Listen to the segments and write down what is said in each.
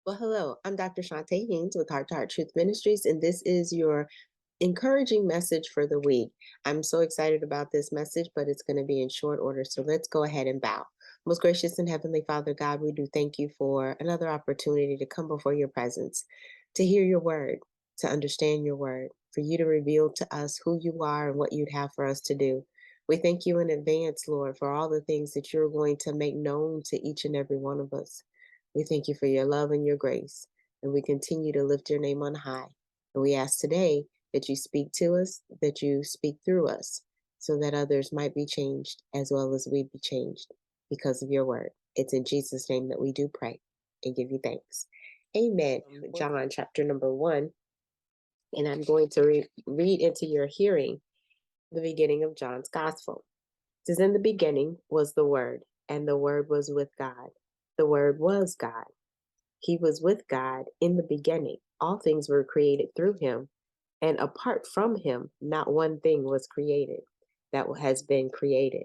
Well, hello, I'm Dr. Chonta Haynes with Heart Truth Ministries, and this is your encouraging message for the week. I'm so excited about this message, but it's going to be in short order. So let's go ahead and bow. Most gracious and heavenly Father God, we do thank you for another opportunity to come before your presence, to hear your word, to understand your word, for you to reveal to us who you are and what you'd have for us to do. We thank you in advance, Lord, for all the things that you're going to make known to each and every one of us. We thank you for your love and your grace, and we continue to lift your name on high. And we ask today that you speak to us, that you speak through us, so that others might be changed as well as we be changed because of your word. It's in Jesus' name that we do pray and give you thanks. Amen. John chapter number 1, and I'm going to read into your hearing the beginning of John's gospel. It says, in the beginning was the Word, and the Word was with God. The Word was God. He was with God in the beginning. All things were created through him, and apart from him, not one thing was created that has been created.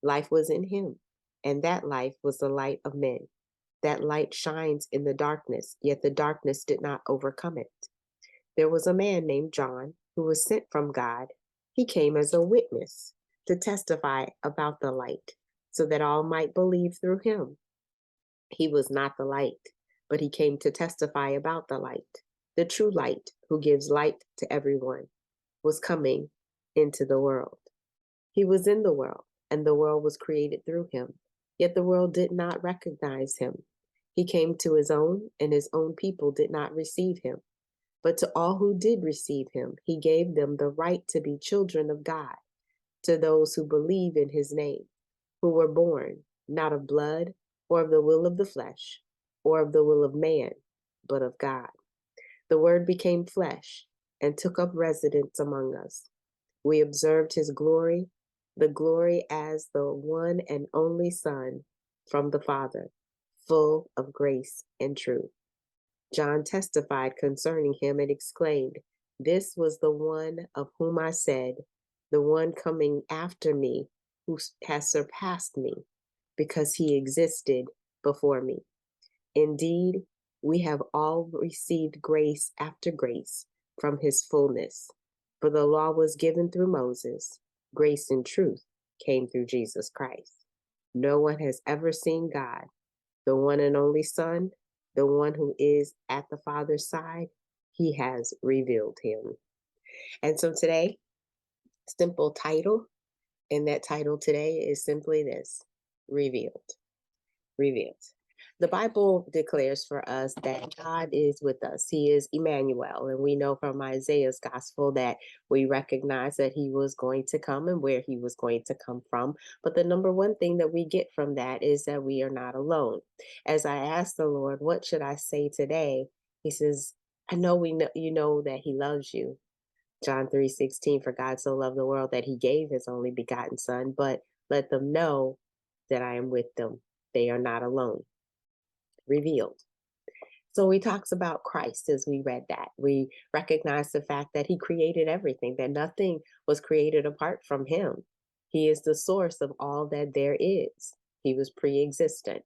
Life was in him, and that life was the light of men. That light shines in the darkness, yet the darkness did not overcome it. There was a man named John who was sent from God. He came as a witness to testify about the light, so that all might believe through him. He was not the light, but he came to testify about the light. The true light, who gives light to everyone, was coming into the world. He was in the world, and the world was created through him. Yet the world did not recognize him. He came to his own, and his own people did not receive him. But to all who did receive him, he gave them the right to be children of God, to those who believe in his name, who were born not of blood, or of the will of the flesh, or of the will of man, but of God. The Word became flesh and took up residence among us. We observed his glory, the glory as the one and only Son from the Father, full of grace and truth. John testified concerning him and exclaimed, "This was the one of whom I said, the one coming after me, who has surpassed me, because he existed before me." Indeed, we have all received grace after grace from his fullness. For the law was given through Moses, grace and truth came through Jesus Christ. No one has ever seen God, the one and only Son, the one who is at the Father's side. He has revealed him. And so today, simple title, and that title today is simply this: Revealed. Revealed. The Bible declares for us that God is with us. He is Emmanuel. And we know from Isaiah's gospel that we recognize that he was going to come and where he was going to come from. But the number one thing that we get from that is that we are not alone. As I asked the Lord, what should I say today? He says, I know you know that he loves you. John 3:16, for God so loved the world that he gave his only begotten son, but let them know that I am with them. They are not alone. Revealed. So he talks about Christ as we read that. We recognize the fact that he created everything, that nothing was created apart from him. He is the source of all that there is. He was pre-existent.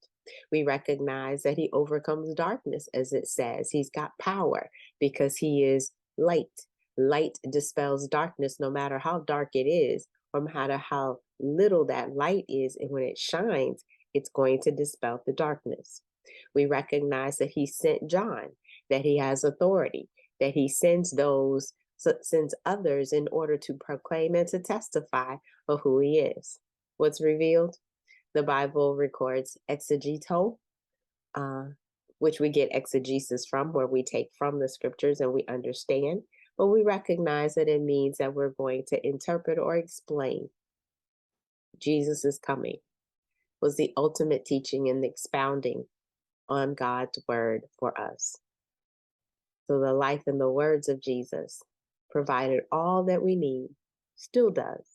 We recognize that he overcomes darkness, as it says. He's got power because he is light. Light dispels darkness no matter how dark it is, or no matter how little that light is. And when it shines, it's going to dispel the darkness. We recognize that he sent John, that he has authority, that he sends others in order to proclaim and to testify of who he is. What's revealed? The Bible records exegeto, which we get exegesis from, where we take from the scriptures and we understand, but we recognize that it means that we're going to interpret or explain. Jesus is coming was the ultimate teaching and expounding on God's word for us. So the life and the words of Jesus provided all that we need, still does,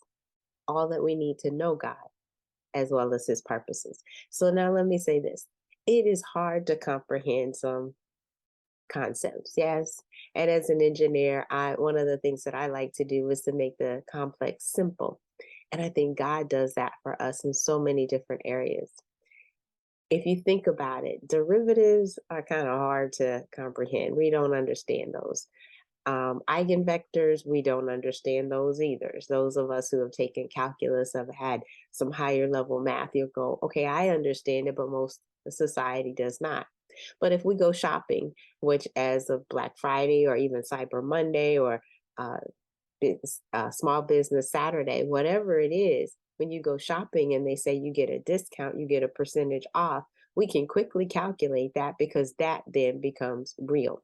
all that we need to know God as well as his purposes. So now let me say this. It is hard to comprehend some concepts, yes. And as an engineer, one of the things that I like to do is to make the complex simple. And I think God does that for us in so many different areas. If you think about it, derivatives are kind of hard to comprehend. We don't understand those. Eigenvectors, we don't understand those either. Those of us who have taken calculus have had some higher level math. You'll go, okay, I understand it, but most society does not. But if we go shopping, which as of Black Friday or even Cyber Monday or uh, Small Business Saturday, whatever it is, when you go shopping and they say you get a discount, you get a percentage off, we can quickly calculate that because that then becomes real.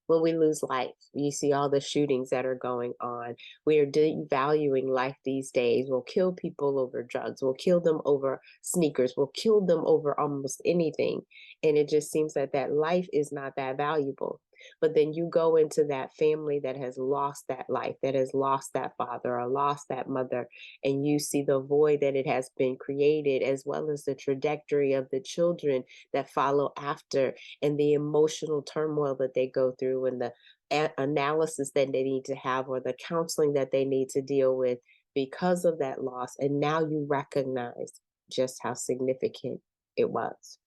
When we lose life, you see all the shootings that are going on. We are devaluing life these days. We'll kill people over drugs. We'll kill them over sneakers. We'll kill them over almost anything. And it just seems that life is not that valuable. But then you go into that family that has lost that life, that has lost that father or lost that mother, and you see the void that it has been created, as well as the trajectory of the children that follow after, and the emotional turmoil that they go through, and the analysis that they need to have, or the counseling that they need to deal with because of that loss. And now you recognize just how significant it was.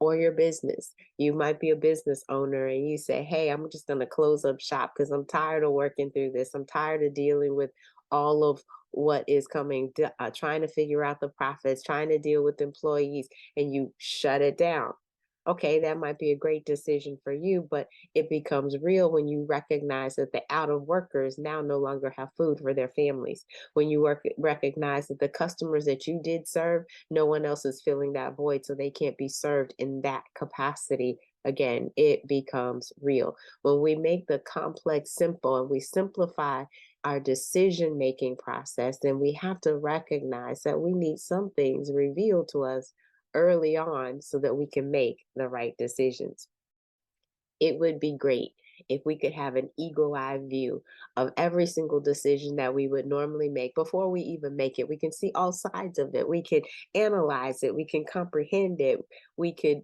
Or your business. You might be a business owner and you say, hey, I'm just going to close up shop because I'm tired of working through this. I'm tired of dealing with all of what is coming, trying to figure out the profits, trying to deal with employees, and you shut it down. Okay, that might be a great decision for you, but it becomes real when you recognize that the out of workers now no longer have food for their families. When you recognize that the customers that you did serve, no one else is filling that void, so they can't be served in that capacity again. It becomes real. When we make the complex simple and we simplify our decision making process, then we have to recognize that we need some things revealed to us early on so that we can make the right decisions. It would be great if we could have an eagle-eye view of every single decision that we would normally make before we even make it. We can see all sides of it. We could analyze it. We can comprehend it. We could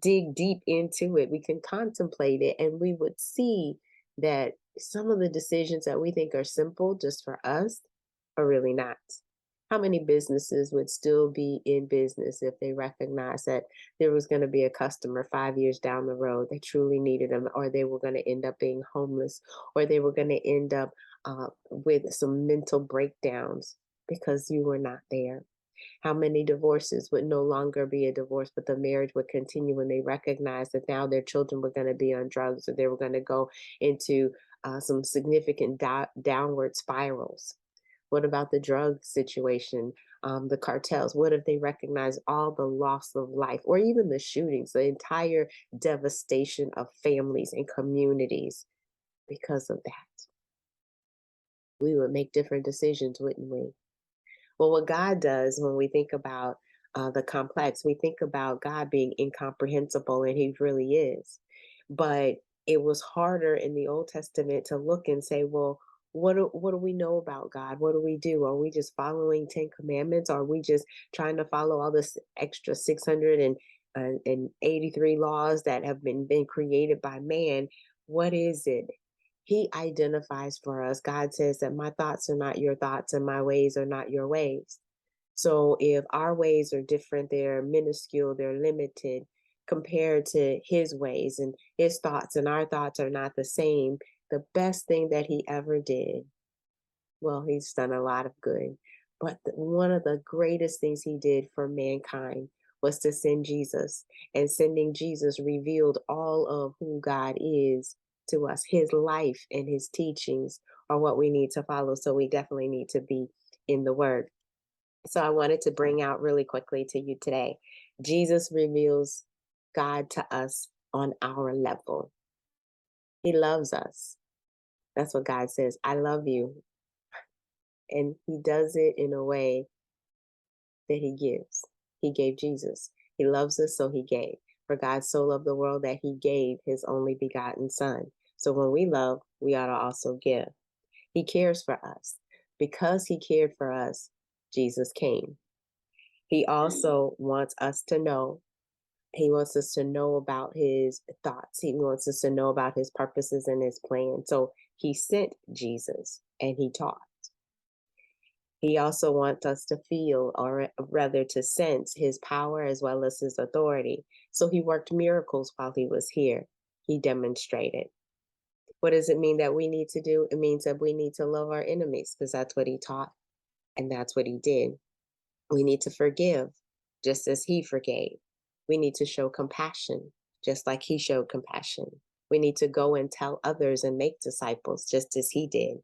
dig deep into it. We can contemplate it, and we would see that some of the decisions that we think are simple just for us are really not. How many businesses would still be in business if they recognized that there was going to be a customer 5 years down the road that truly needed them, or they were going to end up being homeless, or they were going to end up with some mental breakdowns because you were not there? How many divorces would no longer be a divorce, but the marriage would continue when they recognized that now their children were going to be on drugs, or they were going to go into some significant downward spirals? What about the drug situation, the cartels? What if they recognize all the loss of life, or even the shootings, the entire devastation of families and communities because of that? We would make different decisions, wouldn't we? Well, what God does when we think about the complex, we think about God being incomprehensible, and He really is. But it was harder in the Old Testament to look and say, well, what do we know about God? What do we do? Are we just following 10 commandments? Are we just trying to follow all this extra 683 laws that have been created by man? What is it? He identifies for us. God says that my thoughts are not your thoughts and my ways are not your ways. So if our ways are different, they're minuscule, they're limited compared to his ways, and his thoughts and our thoughts are not the same. The best thing that he ever did, well, he's done a lot of good, but one of the greatest things he did for mankind was to send Jesus. And sending Jesus revealed all of who God is to us. His life and his teachings are what we need to follow. So we definitely need to be in the word. So I wanted to bring out really quickly to you today, Jesus reveals God to us on our level. He loves us. That's what God says. I love you. And he does it in a way that he gives. He gave Jesus. He loves us, so he gave. For God so loved the world that he gave his only begotten son. So when we love, we ought to also give. He cares for us. Because he cared for us, Jesus came. He also wants us to know. He wants us to know about his thoughts. He wants us to know about his purposes and his plan. So he sent Jesus and he taught. He also wants us to feel, or rather to sense, his power as well as his authority. So he worked miracles while he was here. He demonstrated. What does it mean that we need to do? It means that we need to love our enemies, because that's what he taught and that's what he did. We need to forgive just as he forgave. We need to show compassion just like he showed compassion. We need to go and tell others and make disciples just as he did.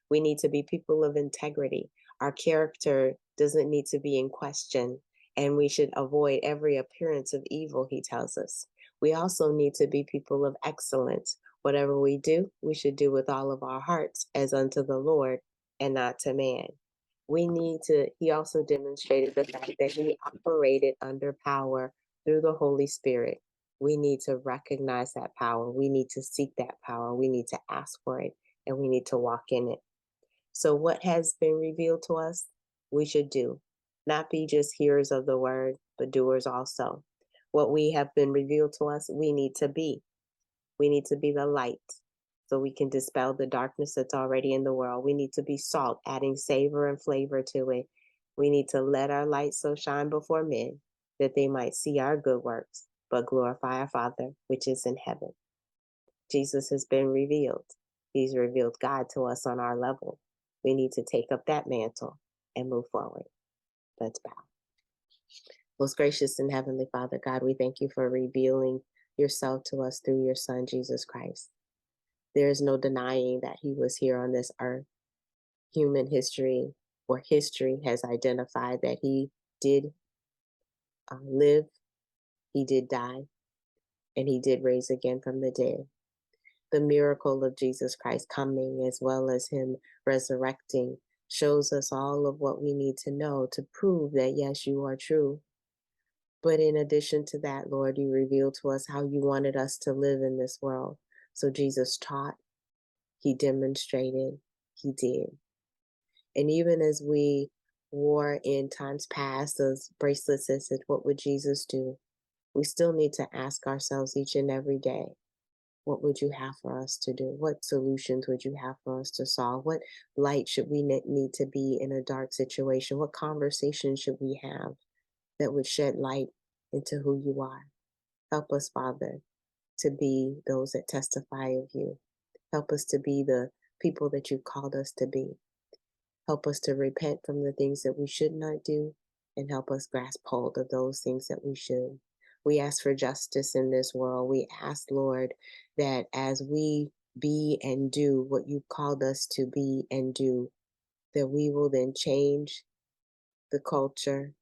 We need to be people of integrity. Our character doesn't need to be in question, and we should avoid every appearance of evil, he tells us. We also need to be people of excellence. Whatever we do, we should do with all of our hearts as unto the Lord and not to man. He also demonstrated the fact that he operated under power through the Holy Spirit. We need to recognize that power. We need to seek that power. We need to ask for it, and we need to walk in it. So what has been revealed to us, we should do. Not be just hearers of the word, but doers also. What we have been revealed to us, we need to be. We need to be the light so we can dispel the darkness that's already in the world. We need to be salt, adding savor and flavor to it. We need to let our light so shine before men that they might see our good works, but glorify our Father, which is in heaven. Jesus has been revealed. He's revealed God to us on our level. We need to take up that mantle and move forward. Let's bow. Most gracious and heavenly Father, God, we thank you for revealing yourself to us through your Son, Jesus Christ. There is no denying that he was here on this earth. Human history, or history, has identified that he did live, he did die, and he did raise again from the dead. The miracle of Jesus Christ coming as well as him resurrecting shows us all of what we need to know to prove that, yes, you are true. But in addition to that, Lord, you revealed to us how you wanted us to live in this world. So Jesus taught, he demonstrated, he did. And even as we wore in times past those bracelets that said, what would Jesus do? We still need to ask ourselves each and every day, what would you have for us to do? What solutions would you have for us to solve? What light should we need to be in a dark situation? What conversation should we have that would shed light into who you are? Help us, Father, to be those that testify of you. Help us to be the people that you've called us to be. Help us to repent from the things that we should not do, and help us grasp hold of those things that we should. We ask for justice in this world. We ask, Lord, that as we be and do what you've called us to be and do, that we will then change the culture,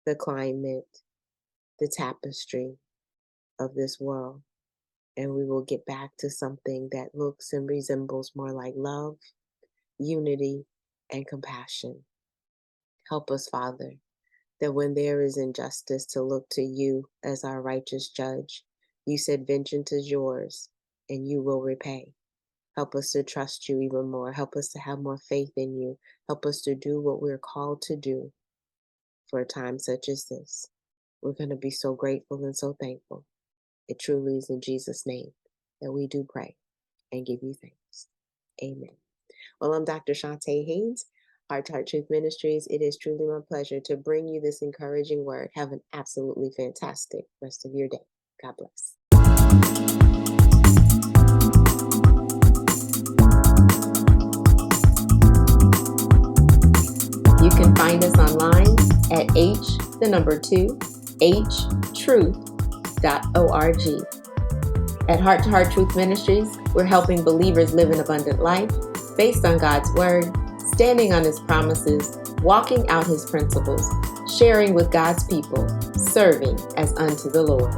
the climate, the tapestry of this world. And we will get back to something that looks and resembles more like love, unity, and compassion. Help us, Father, that when there is injustice, to look to you as our righteous judge. You said, vengeance is yours, and you will repay. Help us to trust you even more. Help us to have more faith in you. Help us to do what we're called to do for a time such as this. We're going to be so grateful and so thankful. It truly is in Jesus' name that we do pray and give you thanks. Amen. Well, I'm Dr. Chonta Haynes, Heart Truth Ministries. It is truly my pleasure to bring you this encouraging word. Have an absolutely fantastic rest of your day. God bless. You can find us online at htruth.org. At Heart Truth Ministries, we're helping believers live an abundant life based on God's Word, standing on His promises, walking out His principles, sharing with God's people, serving as unto the Lord.